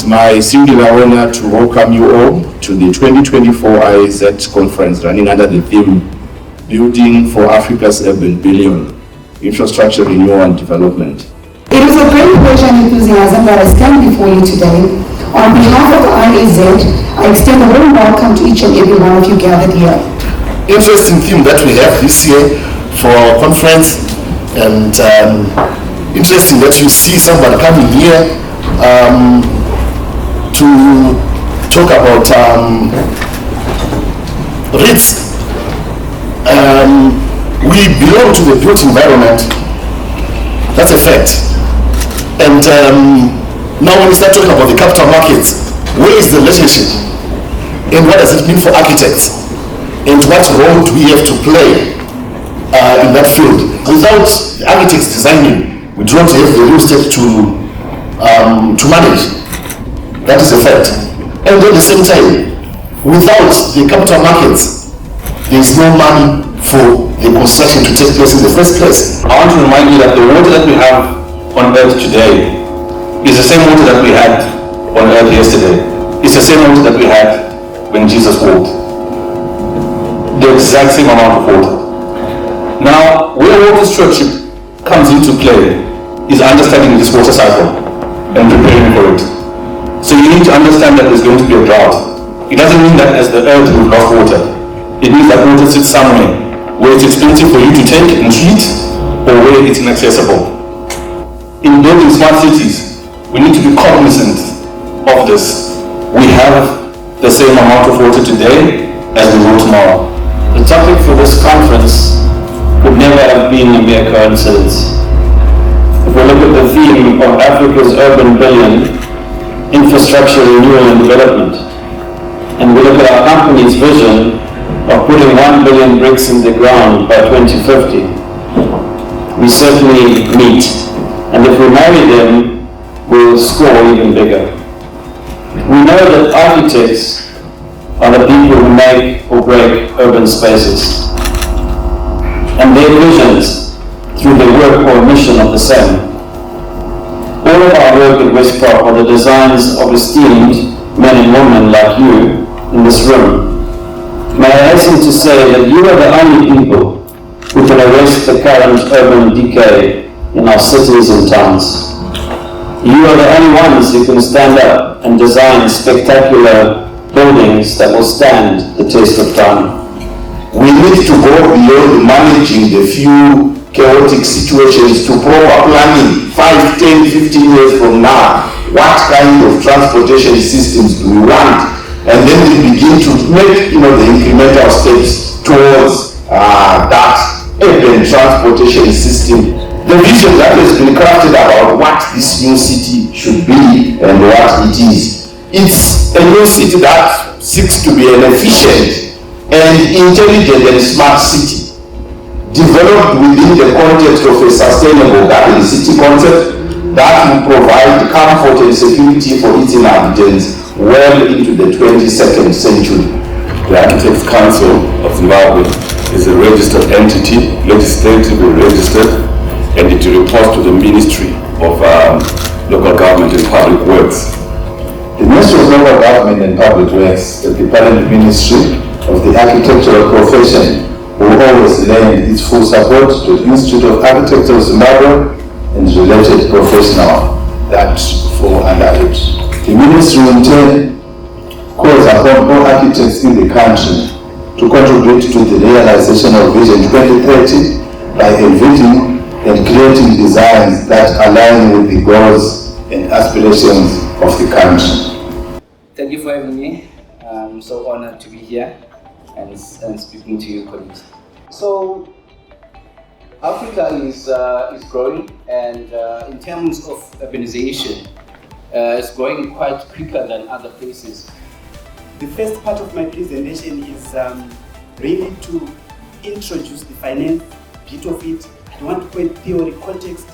It's my singular honor to welcome you all to the 2024 IAZ conference running under the theme Building for Africa's Urban Billion, Infrastructure Renewal and Development. It is a great pleasure and enthusiasm that I stand before you today. On behalf of the IAZ, I extend a warm welcome to each and every one of you gathered here. Interesting theme that we have this year for our conference, and interesting that you see somebody coming here to talk about risk. We belong to the built environment, that's a fact. And now when we start talking about the capital markets, where is the relationship? And what does it mean for architects? And what role do we have to play in that field? Without architects designing, we do not have the real estate to manage. That is a fact. And at the same time, without the capital markets, there is no money for the construction to take place in the first place. I want to remind you that the water that we have on earth today is the same water that we had on earth yesterday. It's the same water that we had when Jesus walked. The exact same amount of water. Now, where water stewardship comes into play is understanding this water cycle and preparing for it. So you need to understand that there's going to be a drought. It doesn't mean that as the earth we've lost water. It means that water sits somewhere where it's expensive for you to take and treat, or where it's inaccessible. In building smart cities, we need to be cognizant of this. We have the same amount of water today as we will tomorrow. The topic for this conference could never have been a mere coincidence. If we look at the theme of Africa's Urban Billion, Infrastructure Renewal and Development, and we look at our company's vision of putting 1 billion bricks in the ground by 2050, we certainly meet. And if we marry them, we'll score even bigger. We know that architects are the people who make or break urban spaces. And their visions through the work or mission of the same. All of our work at Westprop are the designs of esteemed men and women like you in this room. May I hasten to say that you are the only people who can arrest the current urban decay in our cities and towns. You are the only ones who can stand up and design spectacular buildings that will stand the test of time. We need to go beyond managing the few chaotic situations to proper planning 5, 10, 15 years from now. What kind of transportation systems do we want? And then we begin to make the incremental steps towards that urban transportation system. The vision that has been crafted about what this new city should be and what it is. It's a new city that seeks to be an efficient and intelligent and smart city, developed within the context of a sustainable garden city concept that will provide comfort and security for its inhabitants well into the 22nd century. The Architects Council of Zimbabwe is a registered entity, legislatively registered, and it reports to the Ministry of Local Government and Public Works. The Ministry of Local Government and Public Works is the parent ministry of the architectural profession, who always lend its full support to the Institute of Architects of Zimbabwe and related professional that fall under it. The ministry in turn calls upon all architects in the country to contribute to the realization of Vision 2030 by envisioning and creating designs that align with the goals and aspirations of the country. Thank you for having me. I'm so honored to be here and speaking to you, colleagues. So, Africa is growing, and in terms of urbanization, it's growing quite quicker than other places. The first part of my presentation is really to introduce the finance bit of it. I want to put theory, context,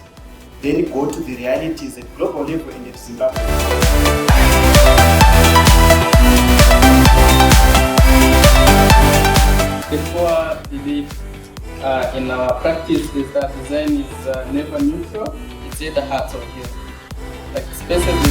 then go to the realities at global level and at Zimbabwe. Before I believe in our practice is that design is never neutral. It's either heart or heel. Like spaces